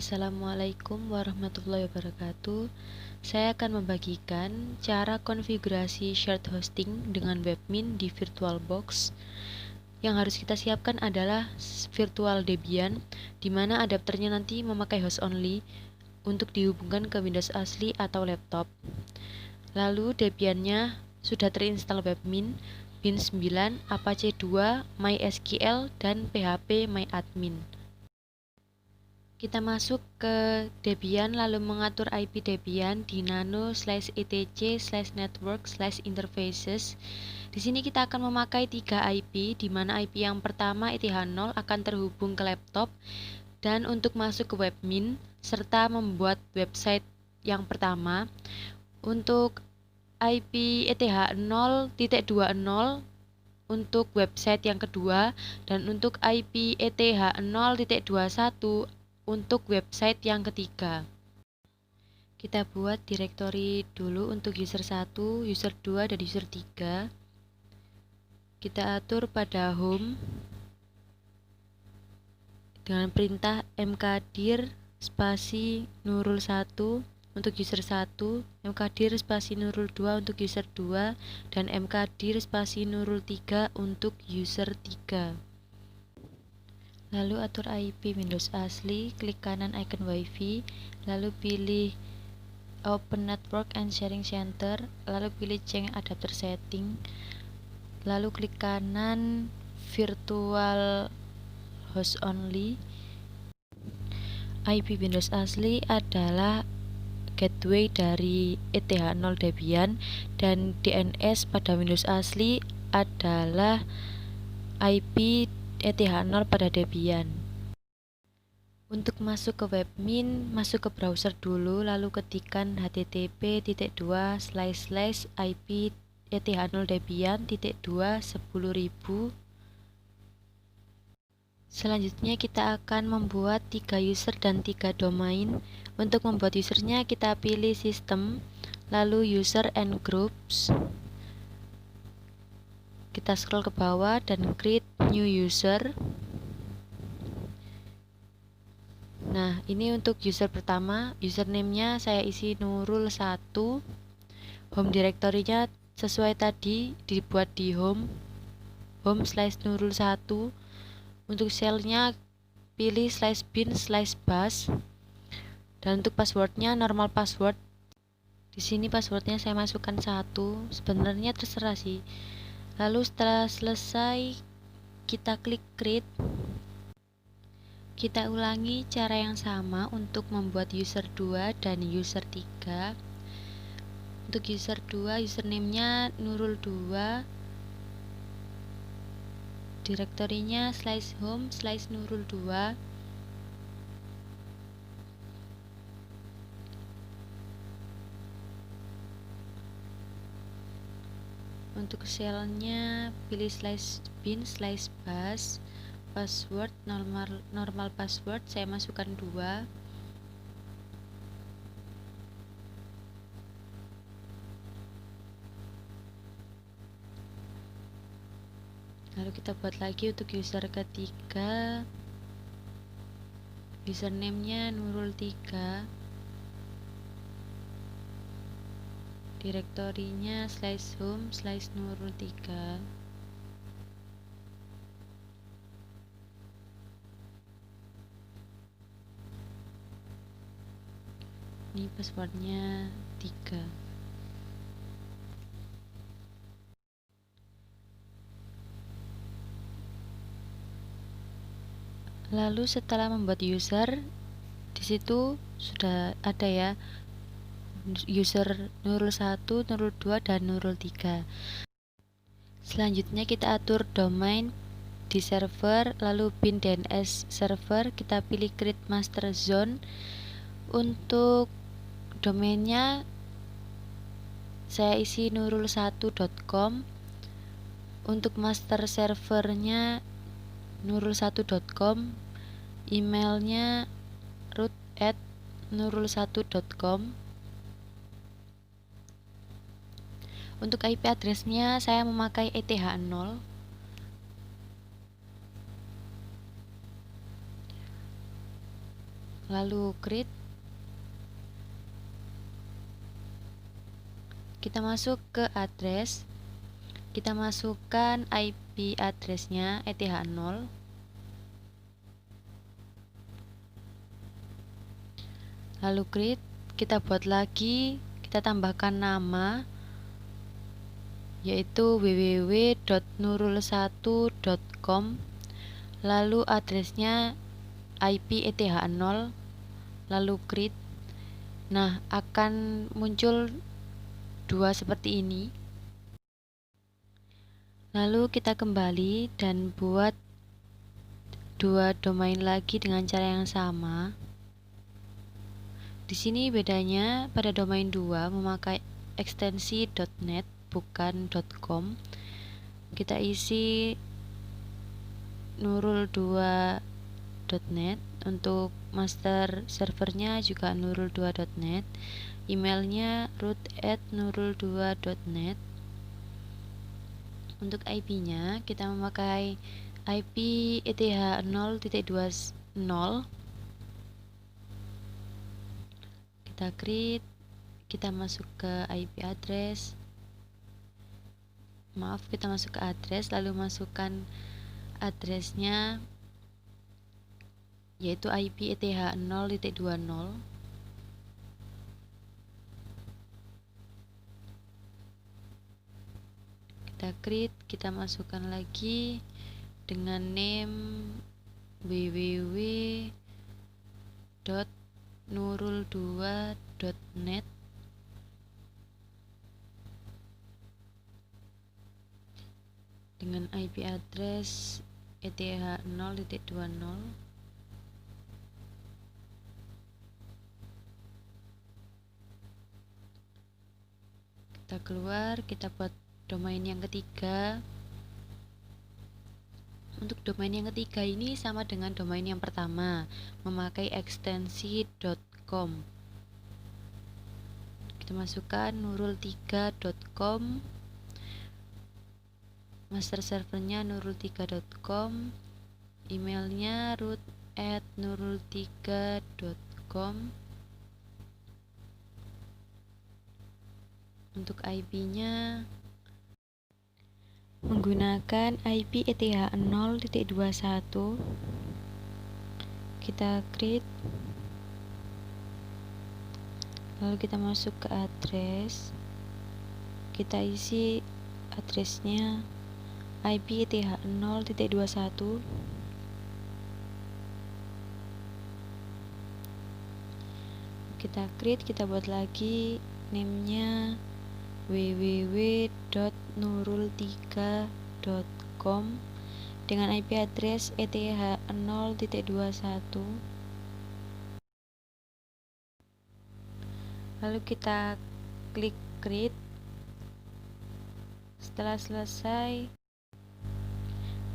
Assalamualaikum warahmatullahi wabarakatuh. Saya akan membagikan cara konfigurasi shared hosting dengan webmin di VirtualBox. Yang harus kita siapkan adalah virtual Debian, di mana adapternya nanti memakai host only untuk dihubungkan ke Windows asli atau laptop. Lalu Debiannya sudah terinstall webmin, bin 9, Apache 2, MySQL, dan PHP MyAdmin. Kita masuk ke Debian lalu mengatur IP Debian di nano/etc/network/interfaces. Di sini kita akan memakai 3 IP, di mana IP yang pertama ETH0 akan terhubung ke laptop dan untuk masuk ke webmin serta membuat website yang pertama. Untuk IP ETH0.20 untuk website yang kedua, dan untuk IP ETH0.21 untuk website yang ketiga. Kita buat direktori dulu untuk user 1, user 2, dan user 3. Kita atur pada home dengan perintah mkdir spasi nurul 1 untuk user 1, mkdir spasi nurul 2 untuk user 2, dan mkdir spasi nurul 3 untuk user 3. Lalu atur IP Windows asli, klik kanan icon WiFi, lalu pilih Open Network and Sharing Center, lalu pilih Change Adapter Setting, lalu klik kanan Virtual Host Only. IP Windows asli adalah gateway dari ETH0 Debian, dan DNS pada Windows asli adalah IP ETH0 pada Debian. Untuk masuk ke webmin, masuk ke browser dulu, lalu ketikkan http://ip ETH0 Debian.2.10.000. Selanjutnya kita akan membuat 3 user dan 3 domain. Untuk membuat usernya kita pilih sistem, lalu user and groups. Kita scroll ke bawah dan create new user. Nah, ini untuk user pertama, username-nya saya isi Nurul 1. Home directory-nya sesuai tadi dibuat di home/nurul 1. Untuk shell-nya pilih /bin/bash. Dan untuk password-nya normal password. Di sini password-nya saya masukkan 1. Sebenarnya terserah sih. Lalu setelah selesai kita klik create. Kita ulangi cara yang sama untuk membuat user 2 dan user 3. Untuk user 2, username-nya Nurul 2. Direktorinya /home/nurul 2. Untuk shell-nya pilih /bin/bash. Password normal password saya masukkan 2. Lalu kita buat lagi untuk user ketiga, username-nya Nurul 3. Direktorinya /home/nurul 3. Ini passwordnya 3. Lalu setelah membuat user, di situ sudah ada ya user Nurul 1, Nurul 2, dan Nurul 3. Selanjutnya kita atur domain di server, lalu bin DNS server, kita pilih create master zone. Untuk domainnya saya isi nurul1.com. Untuk master servernya nurul1.com, emailnya root@nurul1.com. Untuk IP address-nya saya memakai ETH0. lalu create. Kita masuk ke address, kita masukkan IP addressnya ETH0, lalu create. Kita buat lagi, kita tambahkan nama yaitu www.nurul1.com, lalu addressnya IP ETH0, lalu create. Nah, akan muncul dua seperti ini. Lalu kita kembali dan buat dua domain lagi dengan cara yang sama. Di sini bedanya pada domain 2 memakai ekstensi .net bukan .com. Kita isi nurul2.net. Untuk master servernya juga nurul2.net. Emailnya root@nurul2.net. Untuk IP-nya kita memakai IP ETH0.20. Kita create, kita masuk ke IP address. Kita masuk ke address, lalu masukkan addressnya yaitu IP ETH0.20. Kita create, kita masukkan lagi dengan name www.nurul2.net. dengan IP address ETH0.20. Kita keluar, kita buat domain yang ketiga. Untuk domain yang ketiga ini sama dengan domain yang pertama, memakai ekstensi .com. Kita masukkan nurul3.com. Master servernya nurul3.com. Emailnya root@nurul3.com. Untuk IP-nya menggunakan IP ETH0.21. Kita create, lalu kita masuk ke address, kita isi addressnya IP ETH0.21. Kita create, kita buat lagi name-nya www.nurul3.com dengan IP address ETH0.21. Lalu kita klik create. Setelah selesai,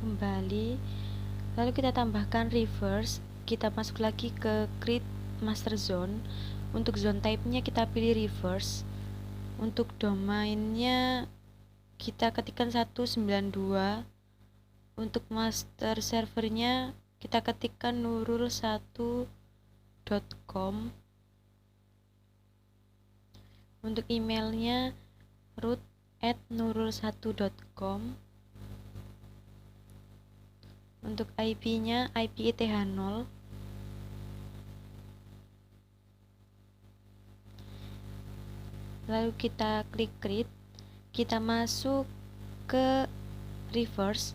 kembali, lalu kita tambahkan reverse. Kita masuk lagi ke create master zone. Untuk zone type-nya kita pilih reverse. Untuk domainnya kita ketikkan 192. Untuk master servernya kita ketikkan nurul1.com. Untuk emailnya root@nurul1.com. Untuk IP-nya IP ETH0. Lalu kita klik create, kita masuk ke reverse.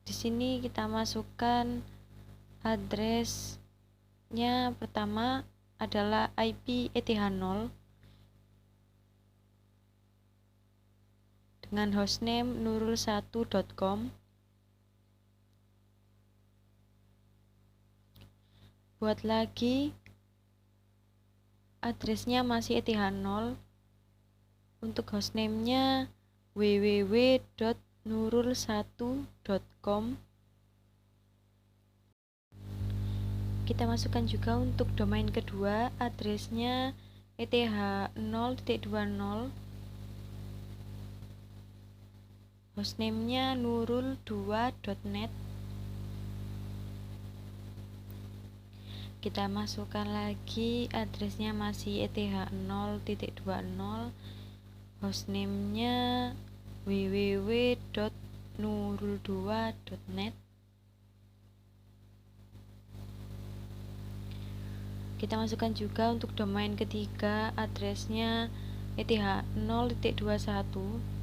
Di sini kita masukkan addressnya pertama adalah IP ETH0 dengan hostname nurul1.com. Buat lagi, addressnya masih ETH0. Untuk hostname-nya www.nurul1.com. Kita masukkan juga untuk domain kedua, addressnya ETH0.20. Hostname-nya nurul2.net. Kita masukkan lagi addressnya masih eth0.20, hostname-nya www.nurul2.net. Kita masukkan juga untuk domain ketiga, addressnya eth0.21.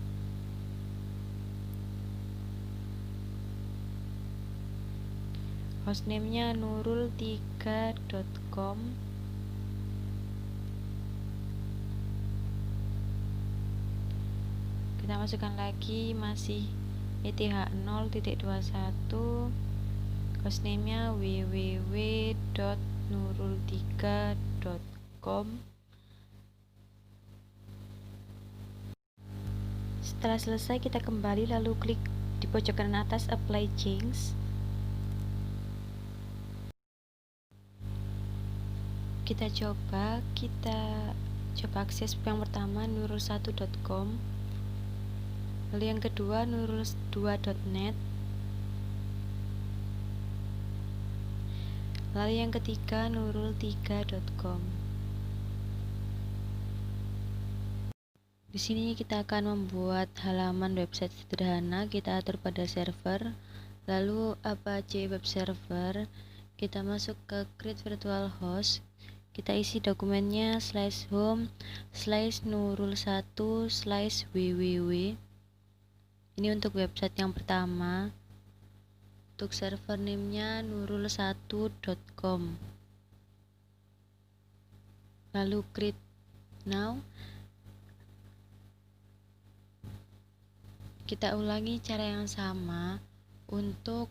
Hostname-nya nurul3.com. Kita masukkan lagi masih eth0.21, hostname-nya www.nurul3.com. Setelah selesai, kita kembali lalu klik di pojok kanan atas apply change. Kita coba akses yang pertama nurul1.com, lalu yang kedua nurul2.net, lalu yang ketiga nurul3.com. Di sini kita akan membuat halaman website sederhana. Kita atur pada server, lalu Apache web server. Kita masuk ke create virtual host. Kita isi dokumennya /home/nurul1/www. Ini untuk website yang pertama. Untuk server name-nya nurul1.com. Lalu create now. Kita ulangi cara yang sama untuk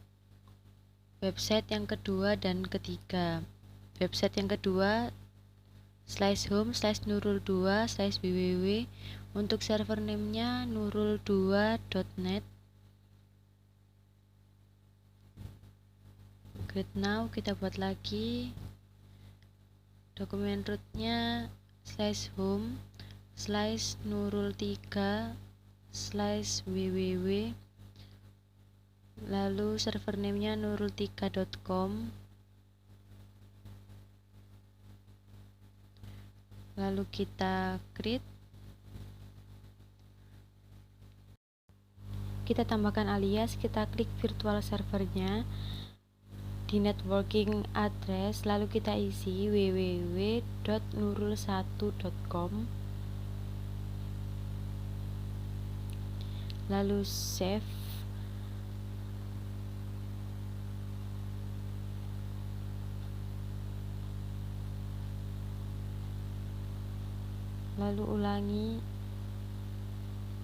website yang kedua dan ketiga. Website yang kedua /home/nurul2/www. Untuk server name-nya nurul2.net. Create now. Kita buat lagi dokumen root-nya /home/nurul3/www. Lalu server name-nya nurul3.com. Lalu kita create. Kita tambahkan alias, kita klik virtual servernya di networking address, lalu kita isi www.nurul1.com, lalu save. Lalu ulangi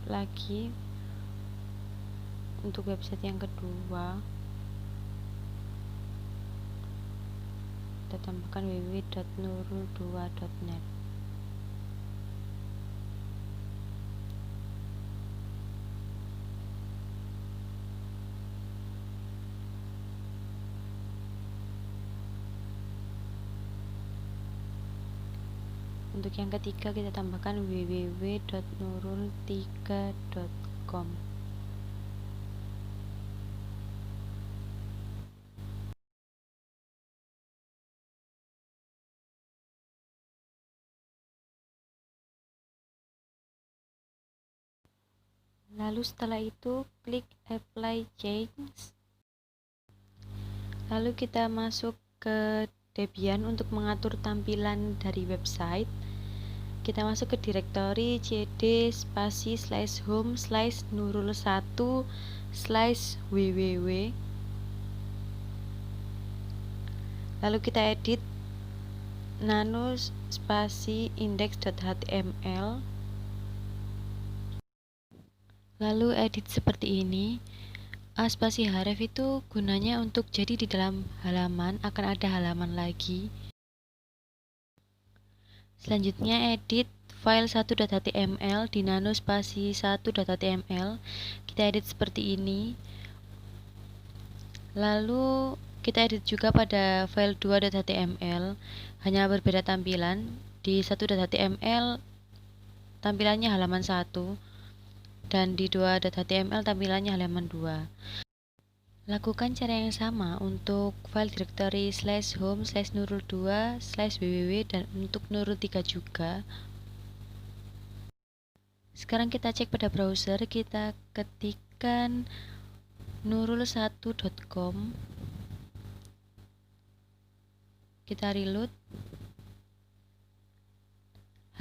lagi untuk website yang kedua. Kita tambahkan www.nurul2.net. Untuk yang ketiga kita tambahkan www.nurul3.com. Lalu setelah itu klik apply change. Lalu kita masuk ke Debian untuk mengatur tampilan dari website. Kita masuk ke direktori cd spasi /home/nurul1/www. Lalu kita edit nano spasi index.html. Lalu edit seperti ini. Spasi href itu gunanya untuk jadi di dalam halaman akan ada halaman lagi. Selanjutnya edit file 1.html di nano spasi 1.html. Kita edit seperti ini. Lalu kita edit juga pada file 2.html, hanya berbeda tampilan. Di 1.html tampilannya halaman 1 dan di 2.html tampilannya halaman 2. Lakukan cara yang sama untuk file directory /home/nurul2/www dan untuk nurul3 juga. Sekarang kita cek pada browser, kita ketikkan nurul1.com, kita reload.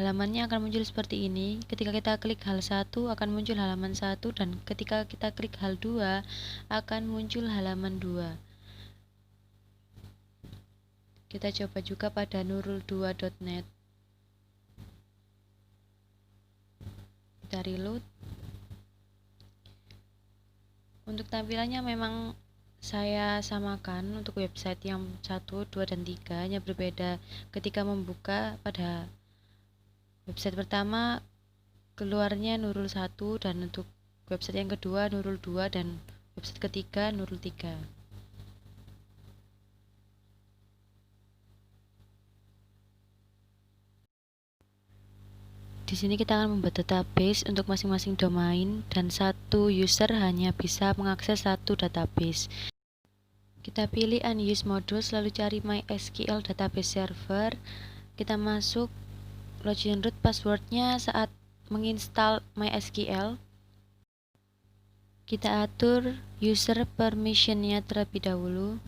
Halamannya akan muncul seperti ini. Ketika kita klik hal 1 akan muncul halaman 1, dan ketika kita klik hal 2 akan muncul halaman 2. Kita coba juga pada nurul2.net. Kita reload. Untuk tampilannya memang saya samakan untuk website yang 1, 2, dan 3, hanya berbeda ketika membuka. Pada website pertama keluarnya nurul1, dan untuk website yang kedua nurul2, dan website ketiga nurul3. Di sini kita akan membuat database untuk masing-masing domain, dan satu user hanya bisa mengakses satu database. Kita pilih unused modules, lalu cari MySQL database server. Kita masuk login root, passwordnya saat menginstal MySQL. Kita atur user permissionnya terlebih dahulu.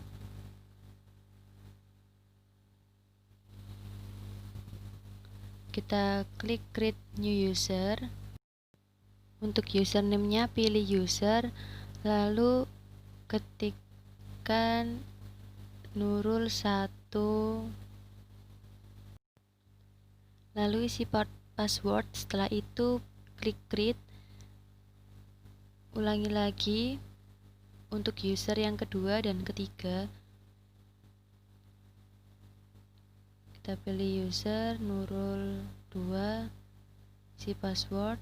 Kita klik create new user. Untuk username-nya pilih user, lalu ketikkan nurul1, lalu isi password. Setelah itu klik create. Ulangi lagi untuk user yang kedua dan ketiga. Kita pilih user nurul2, isi password,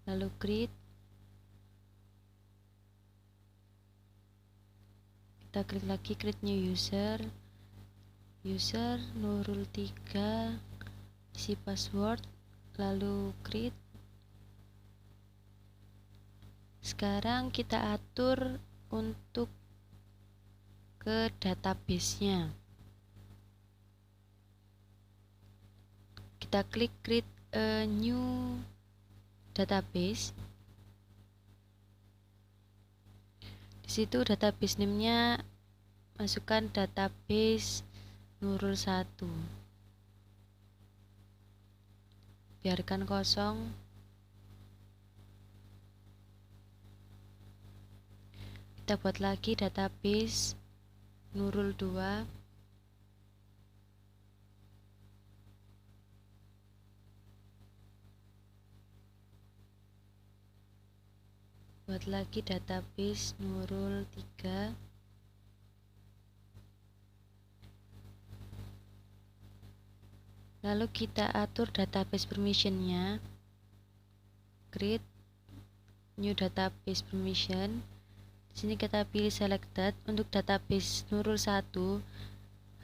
lalu create. Kita klik lagi create new user, user nurul3, isi password, lalu create. Sekarang kita atur untuk ke database-nya. Kita klik create a new database. Di situ database name-nya masukkan database nurul1. Biarkan kosong. Kita buat lagi database nurul2. Buat lagi database nurul3. Lalu kita atur database permission-nya. Create new database permission. Di sini kita pilih selected. Untuk database nurul1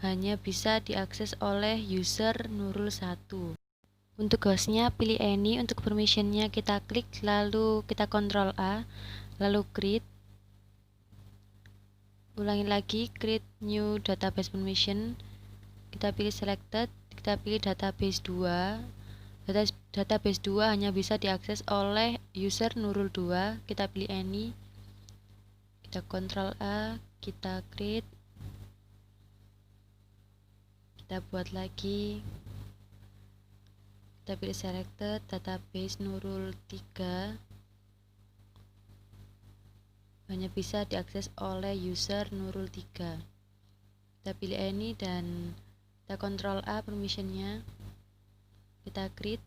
hanya bisa diakses oleh user nurul1. Untuk hostnya pilih any. Untuk permissionnya kita klik, lalu kita Ctrl A, lalu create. Ulangi lagi create new database permission. Kita pilih selected. Kita pilih database 2. Database 2 hanya bisa diakses oleh user nurul2. Kita pilih any. Kita Ctrl A, kita create. Kita buat lagi. Kita pilih selected database nurul3 hanya bisa diakses oleh user nurul3. Kita pilih any dan kita Ctrl A permissionnya. Kita create.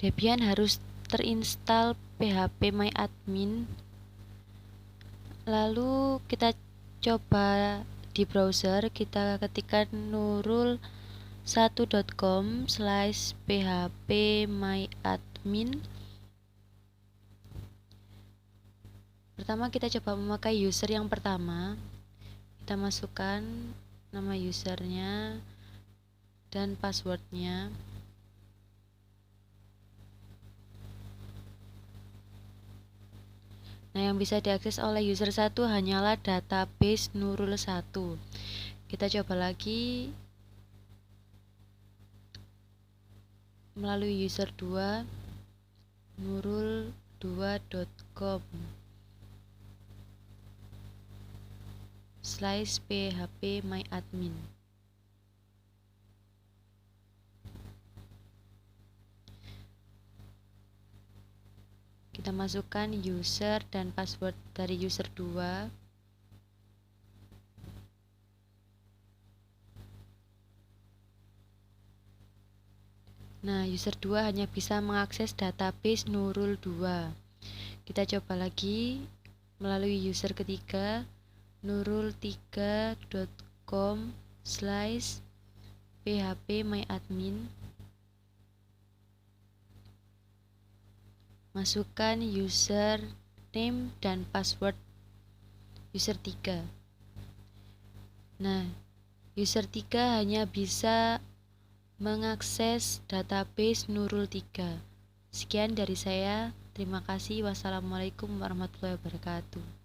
Debian harus terinstall phpMyAdmin. Lalu kita coba di browser, kita ketikkan nurul1.com/phpMyAdmin. Pertama kita coba memakai user yang pertama. Kita masukkan nama usernya dan passwordnya. Nah, yang bisa diakses oleh user 1 hanyalah database Nurul 1. Kita coba lagi melalui user 2 nurul2.com /phpMyAdmin. Kita masukkan user dan password dari user 2. Nah, user 2 hanya bisa mengakses database Nurul 2. Kita coba lagi melalui user ketiga nurul3.com /phpMyAdmin. Masukkan user name dan password user 3. Nah, user 3 hanya bisa mengakses database Nurul 3. Sekian dari saya. Terima kasih. Wassalamualaikum warahmatullahi wabarakatuh.